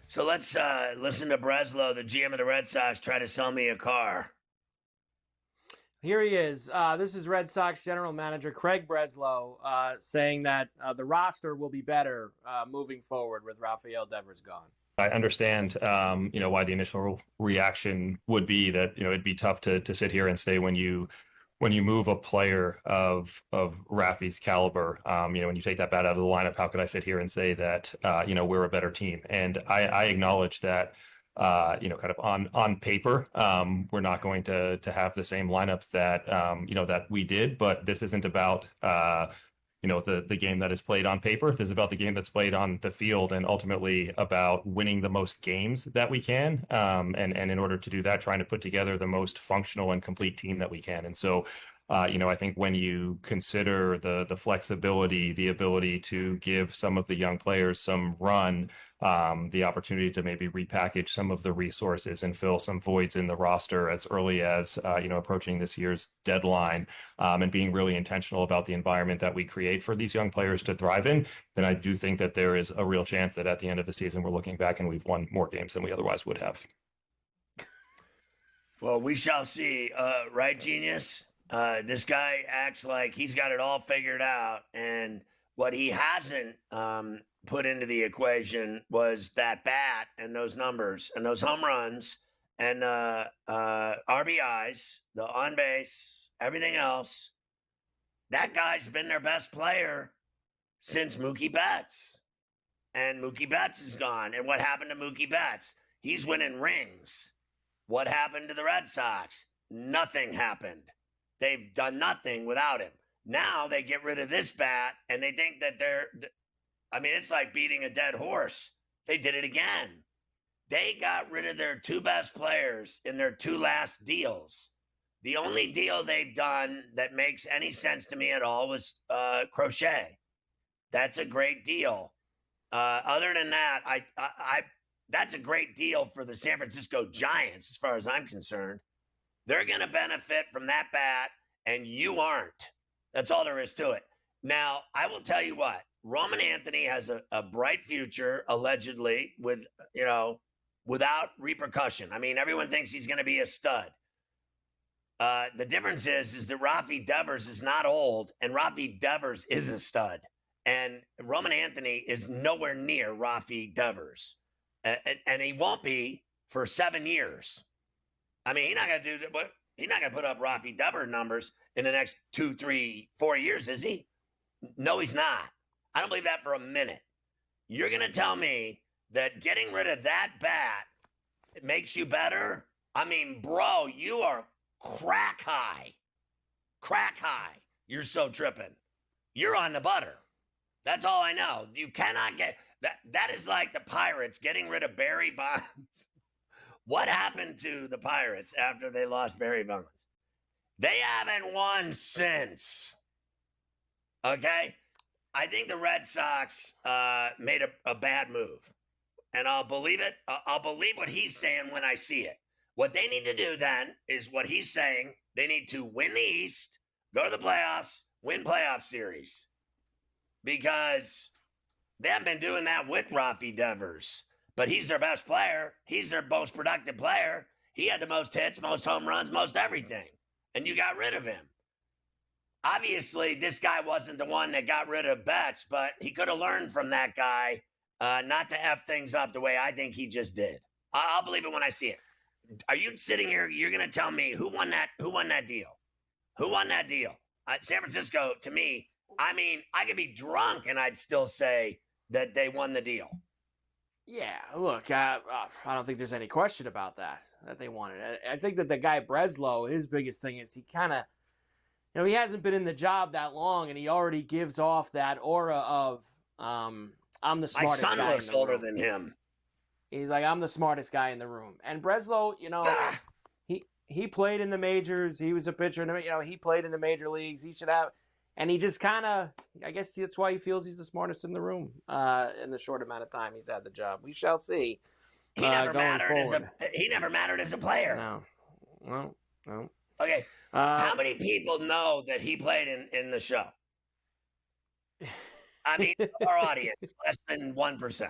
So let's listen to Breslow, the GM of the Red Sox, try to sell me a car. Here he is. This is Red Sox general manager Craig Breslow saying that the roster will be better moving forward with Rafael Devers gone. I understand, why the initial reaction would be that, it'd be tough to sit here and say when you move a player of Rafi's caliber, when you take that bat out of the lineup, how could I sit here and say that, we're a better team? And I acknowledge that, kind of on paper, we're not going to have the same lineup that, that we did, but this isn't about, the game that is played on paper. This is about the game that's played on the field and ultimately about winning the most games that we can. And in order to do that, trying to put together the most functional and complete team that we can. And so, I think when you consider the flexibility, the ability to give some of the young players some run, the opportunity to maybe repackage some of the resources and fill some voids in the roster as early as, approaching this year's deadline, and being really intentional about the environment that we create for these young players to thrive in, then I do think that there is a real chance that at the end of the season, we're looking back and we've won more games than we otherwise would have. Well, we shall see. Right, genius? This guy acts like he's got it all figured out, and what he hasn't put into the equation was that bat and those numbers and those home runs and RBIs, the on base, everything else. That guy's been their best player since Mookie Betts, and Mookie Betts is gone. And what happened to Mookie Betts? He's winning rings. What happened to the Red Sox? Nothing happened. They've done nothing without him. Now they get rid of this bat and they think that it's like beating a dead horse. They did it again. They got rid of their 2 best players in their 2 last deals. The only deal they've done that makes any sense to me at all was Crochet. That's a great deal. Other than that, that's a great deal for the San Francisco Giants as far as I'm concerned. They're going to benefit from that bat, and you aren't. That's all there is to it. Now, I will tell you what. Roman Anthony has a bright future, allegedly, with, without repercussion. I mean, everyone thinks he's going to be a stud. The difference is that Rafi Devers is not old, and Rafi Devers is a stud. And Roman Anthony is nowhere near Rafi Devers. And he won't be for 7 years. I mean, he's not going to do that, but he's not going to put up Rafi Devers numbers in the next 2, 3, 4 years, is he? No, he's not. I don't believe that for a minute. You're going to tell me that getting rid of that bat makes you better? I mean, bro, you are crack high. Crack high. You're so tripping. You're on the butter. That's all I know. You cannot get that. That is like the Pirates getting rid of Barry Bonds. What happened to the Pirates after they lost Barry Bonds? They haven't won since. Okay? I think the Red Sox made a bad move. And I'll believe it. I'll believe what he's saying when I see it. What they need to do then is what he's saying. They need to win the East, go to the playoffs, win playoff series. Because they haven't been doing that with Rafi Devers. But he's their best player. He's their most productive player. He had the most hits, most home runs, most everything. And you got rid of him. Obviously, this guy wasn't the one that got rid of Betts, but he could have learned from that guy not to F things up the way I think he just did. I'll believe it when I see it. Are you sitting here, you're going to tell me who won that deal? Who won that deal? San Francisco, to me, I mean, I could be drunk and I'd still say that they won the deal. Yeah, look, I don't think there's any question about that they won it. I think that the guy Breslow, his biggest thing is he kind of, he hasn't been in the job that long, and he already gives off that aura of, I'm the smartest guy in the room. My son looks older than him. He's like, I'm the smartest guy in the room. And Breslow, he played in the majors. He was a pitcher. He played in the major leagues. He should have. And he just kind of, I guess that's why he feels he's the smartest in the room in the short amount of time he's had the job. We shall see. He never mattered as a player. No. Okay. How many people know that he played in the show? I mean, our audience, less than 1%.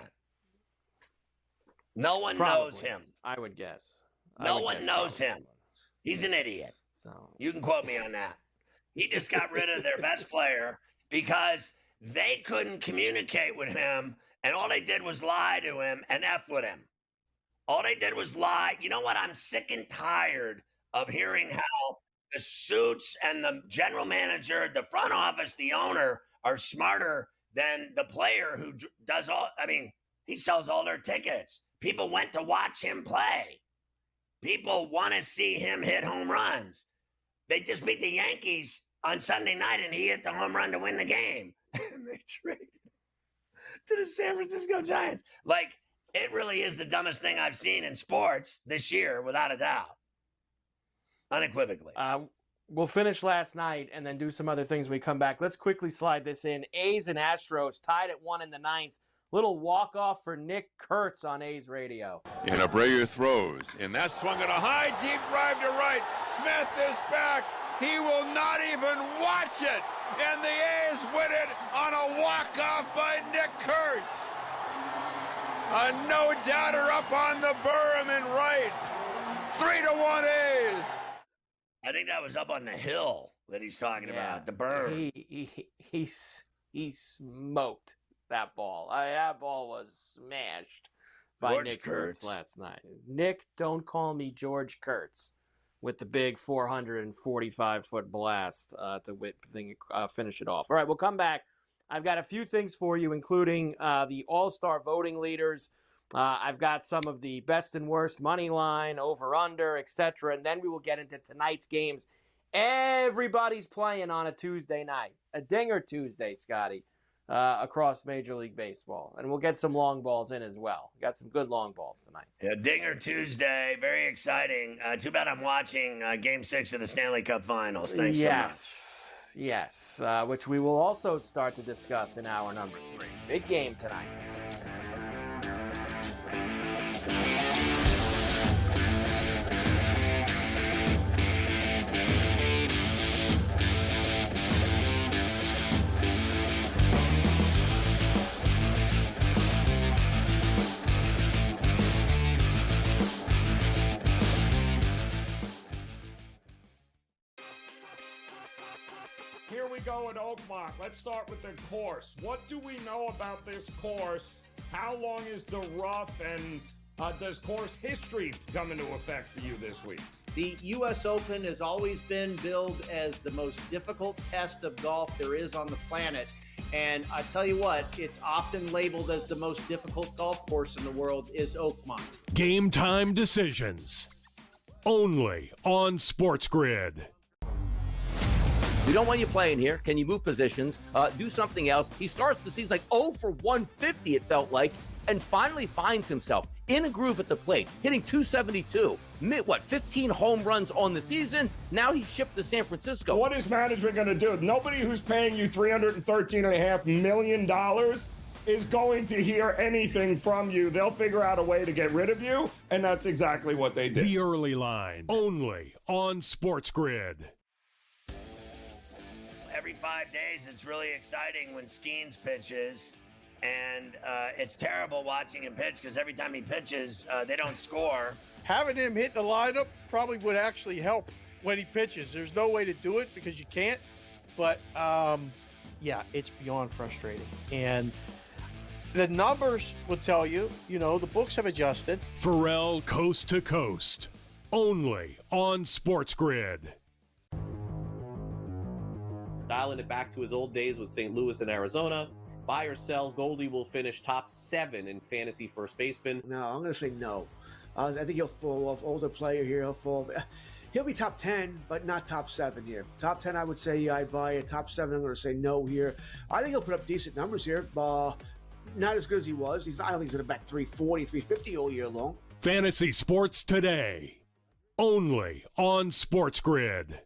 No one knows him. I would guess. No one knows him. He's an idiot. So you can quote me on that. He just got rid of their best player because they couldn't communicate with him, and all they did was lie to him and F with him. All they did was lie. You know what? I'm sick and tired of hearing how the suits and the general manager, the front office, the owner are smarter than the player who does all. I mean, he sells all their tickets. People went to watch him play. People want to see him hit home runs. They just beat the Yankees on Sunday night, and he hit the home run to win the game. And they traded to the San Francisco Giants. Like, it really is the dumbest thing I've seen in sports this year, without a doubt. Unequivocally. We'll finish last night and then do some other things when we come back. Let's quickly slide this in. A's and Astros tied at 1 in the 9th. Little walk-off for Nick Kurtz on A's radio. And Abreu throws. And that's swung at a high, deep drive to right. Smith is back. He will not even watch it. And the A's win it on a walk-off by Nick Kurtz. A no-doubter up on the berm and right. 3-1 A's. I think that was up on the hill that he's talking about, the berm. He smoked that ball. That ball was smashed by Nick Kurtz last night. Nick, don't call me George Kurtz with the big 445-foot blast to finish it off. All right, we'll come back. I've got a few things for you, including the All-Star voting leaders. I've got some of the best and worst money line, over-under, etc. And then we will get into tonight's games. Everybody's playing on a Tuesday night. A dinger Tuesday, Scotty. Across Major League Baseball. And we'll get some long balls in as well. We got some good long balls tonight. Yeah, Dinger Tuesday. Very exciting. Too bad I'm watching Game 6 of the Stanley Cup Finals. Thanks so much. Yes, which we will also start to discuss in hour number 3. Big game tonight. Here we go at Oakmont. Let's start with the course. What do we know about this course? How long is the rough, and does course history come into effect for you this week? The U.S. Open has always been billed as the most difficult test of golf there is on the planet. And I tell you what, it's often labeled as the most difficult golf course in the world is Oakmont. Game time decisions. Only on SportsGrid. We don't want you playing here. Can you move positions? Do something else. He starts the season like 0 for 150, it felt like, and finally finds himself in a groove at the plate, hitting 272. 15 home runs on the season? Now he's shipped to San Francisco. What is management going to do? Nobody who's paying you $313.5 million is going to hear anything from you. They'll figure out a way to get rid of you, and that's exactly what they did. The Early Line, only on SportsGrid. Every 5 days, it's really exciting when Skeens pitches, and it's terrible watching him pitch because every time he pitches, they don't score. Having him hit the lineup probably would actually help when he pitches. There's no way to do it because you can't, but yeah, it's beyond frustrating. And the numbers will tell you, the books have adjusted. Ferrall Coast to Coast, only on SportsGrid. Dialing it back to his old days with St. Louis and Arizona. Buy or sell, Goldie will finish top 7 in fantasy first baseman. No, I'm going to say no. I think he'll fall off. Older player here, he'll be top 10, but not top 7 here. Top 10, I would say, yeah, I buy it. Top 7, I'm going to say no here. I think he'll put up decent numbers here. Not as good as he was. I don't think he's going to bat 340, 350 all year long. Fantasy Sports Today, only on SportsGrid.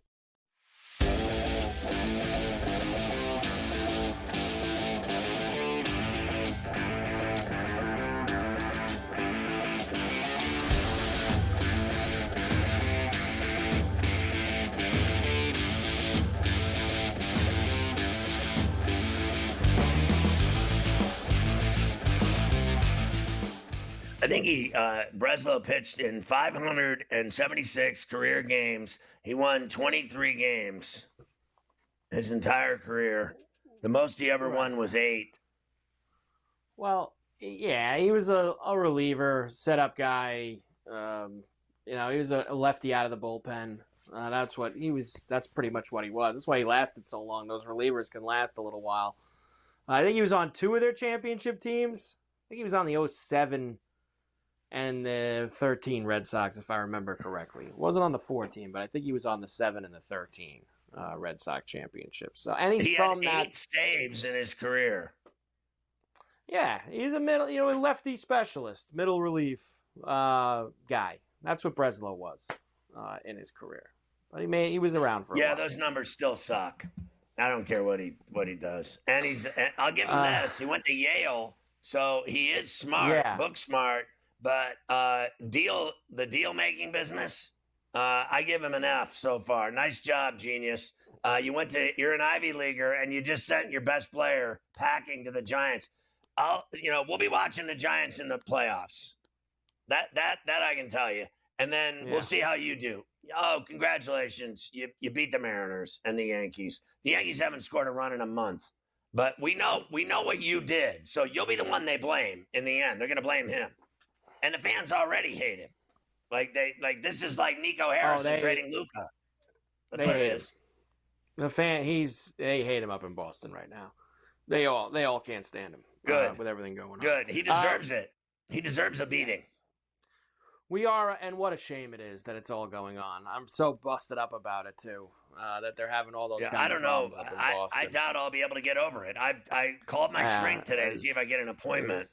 I think Breslow pitched in 576 career games. He won 23 games his entire career. The most he ever won was 8. Well, yeah, he was a reliever, setup guy. He was a lefty out of the bullpen. That's pretty much what he was. That's why he lasted so long. Those relievers can last a little while. I think he was on 2 of their championship teams. I think he was on the 07 and the 13 Red Sox, if I remember correctly. He wasn't on the 4 team, but I think he was on the 7 and the 13 Red Sox championships. So, and he had 8 saves in his career. Yeah, he's a middle, a lefty specialist, middle relief guy. That's what Breslow was in his career. But he was around for a while. Those numbers still suck. I don't care what he does. And I'll give him this. He went to Yale, so he is smart, book smart. But the deal making business, I give him an F so far. Nice job, genius. You're an Ivy Leaguer, and you just sent your best player packing to the Giants. We'll be watching the Giants in the playoffs. That I can tell you. And then we'll see how you do. Oh, congratulations. You beat the Mariners and the Yankees. The Yankees haven't scored a run in a month. But we know what you did. So you'll be the one they blame in the end. They're going to blame him. And the fans already hate him. This is like Nico Harrison trading Luka. That's what it is. They hate him up in Boston right now. They all can't stand him. Good. With everything going on. Good. He deserves it. He deserves a beating. We are, and what a shame it is that it's all going on. I'm so busted up about it too. That they're having all those. I don't know. I doubt I'll be able to get over it. I called my shrink today to see if I get an appointment.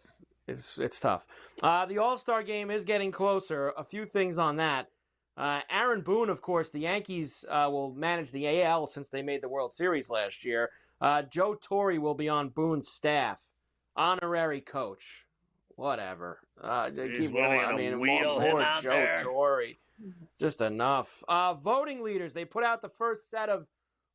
It's tough. The All-Star game is getting closer. A few things on that. Aaron Boone, of course, the Yankees will manage the AL since they made the World Series last year. Joe Torre will be on Boone's staff. Honorary coach. Whatever. Keep going. Wheel him out Joe there. Torre. Just enough. Voting leaders. They put out the first set of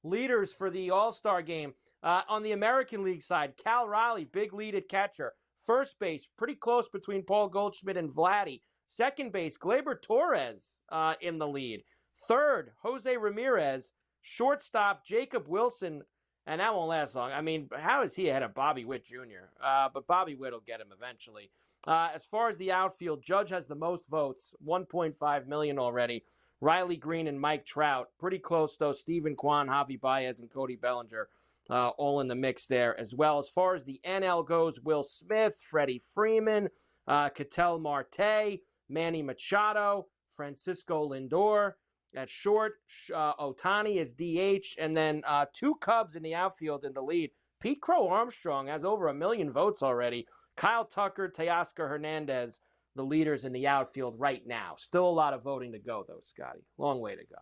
leaders for the All-Star game. On the American League side, Cal Raleigh, big lead at catcher. First base, pretty close between Paul Goldschmidt and Vladdy. Second base, Gleyber Torres in the lead. Third, Jose Ramirez. Shortstop, Jacob Wilson. And that won't last long. I mean, how is he ahead of Bobby Witt Jr.? But Bobby Witt will get him eventually. As far as the outfield, Judge has the most votes, 1.5 million already. Riley Green and Mike Trout. Pretty close, though. Stephen Kwan, Javi Baez, and Cody Bellinger all in the mix there as well. As far as the NL goes, Will Smith, Freddie Freeman, Ketel Marte, Manny Machado, Francisco Lindor at short, Ohtani is DH, and then 2 Cubs in the outfield in the lead. Pete Crow Armstrong has over 1 million votes already. Kyle Tucker, Teoscar Hernandez, the leaders in the outfield right now. Still a lot of voting to go, though, Scotty. Long way to go.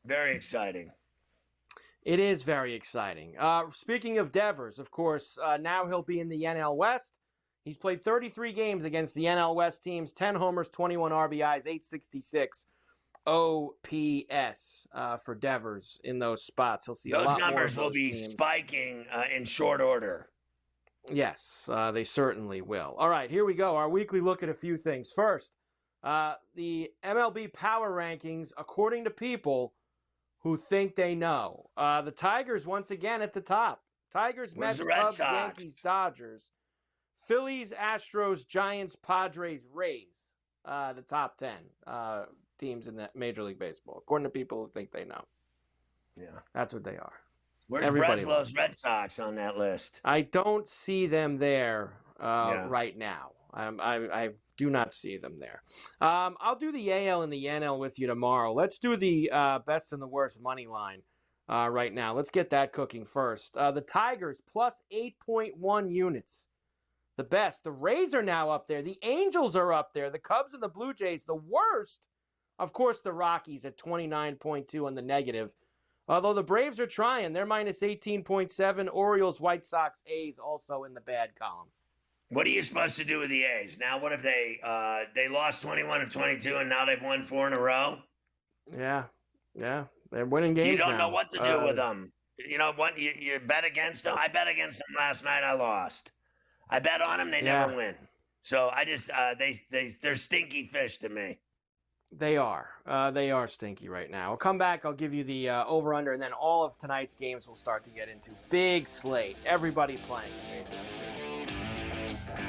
Very exciting. It is very exciting. Speaking of Devers, of course, now he'll be in the NL West. He's played 33 games against the NL West teams, 10 homers, 21 RBIs, 866 OPS for Devers in those spots. He'll see a lot more of those numbers will be teams. Spiking in short order. Yes, they certainly will. All right, here we go. Our weekly look at a few things. First, the MLB power rankings, according to people who think they know. The Tigers, once again, at the top. Tigers, Where's Mets, the Red Cubs, Sox? Yankees, Dodgers. Phillies, Astros, Giants, Padres, Rays. The top 10 teams in that Major League Baseball, according to people who think they know. Yeah. That's what they are. Where's Breslow's Red Sox on that list? I don't see them there right now. I do not see them there. I'll do the AL and the NL with you tomorrow. Let's do the best and the worst money line right now. Let's get that cooking first. The Tigers plus 8.1 units. The best. The Rays are now up there. The Angels are up there. The Cubs and the Blue Jays. The worst, of course, the Rockies at 29.2 on the negative. Although the Braves are trying. They're minus 18.7. Orioles, White Sox, A's also in the bad column. What are you supposed to do with the A's? Now, what if they lost 21 of 22 and now they've won 4 in a row? Yeah. They're winning games You don't now. know what to do with them. You know what? You bet against them. I bet against them last night. I lost. I bet on them. They never win. So I just they're stinky fish to me. They are. They are stinky right now. I'll come back. I'll give you the over-under, and then all of tonight's games we'll start to get into. Big slate. Everybody playing in Major League Baseball.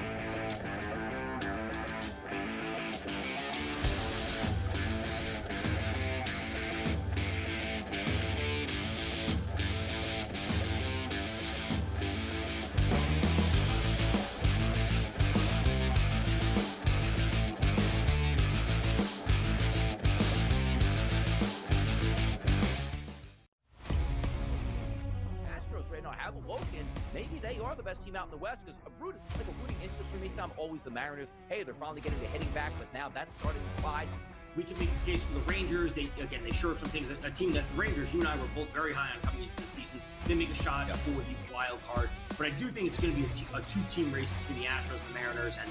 Have awoken. Maybe they are the best team out in the West because a rooting interest for me, Tom, always the Mariners. Hey, they're finally getting the hitting back, but now that's starting to slide. We can make the case for the Rangers. They showed some things. A team that the Rangers, you and I were both very high on coming into the season. They make a shot for the wild card. But I do think it's going to be a two-team race between the Astros and the Mariners, and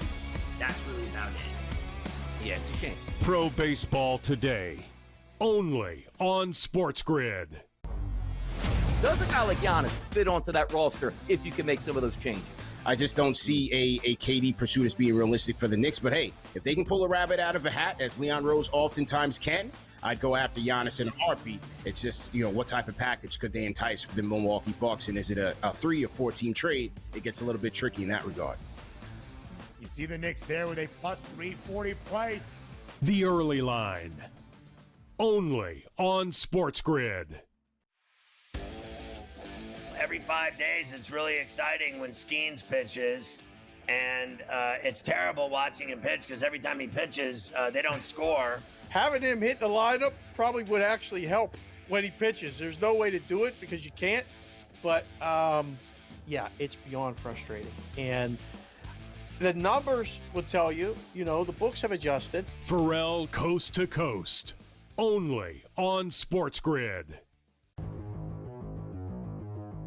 that's really about it. Yeah, it's a shame. Pro Baseball Today, only on SportsGrid. Does a guy like Giannis fit onto that roster if you can make some of those changes? I just don't see a KD pursuit as being realistic for the Knicks. But hey, if they can pull a rabbit out of a hat, as Leon Rose oftentimes can, I'd go after Giannis in a heartbeat. It's just, what type of package could they entice for the Milwaukee Bucks? And is it a 3 or 4 team trade? It gets a little bit tricky in that regard. You see the Knicks there with a plus 340 price. The Early Line, only on SportsGrid. Every 5 days, it's really exciting when Skeens pitches, and it's terrible watching him pitch because every time he pitches, they don't score. Having him hit the lineup probably would actually help when he pitches. There's no way to do it because you can't, but it's beyond frustrating. And the numbers will tell you, the books have adjusted. Ferrall coast to coast, only on SportsGrid.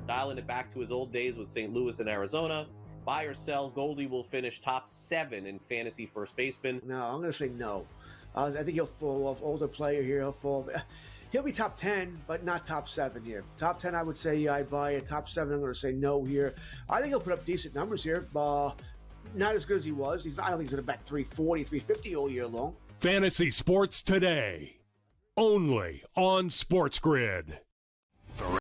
Dialing it back to his old days with St. Louis and Arizona. Buy or sell, Goldie will finish top 7 in fantasy first baseman. No, I'm going to say no. I think he'll fall off. Older player here, he'll be top 10, but not top 7 here. Top 10, I would say I'd buy it. Top 7, I'm going to say no here. I think he'll put up decent numbers here. Not as good as he was. I don't think he's going to back 340, 350 all year long. Fantasy Sports Today, only on SportsGrid.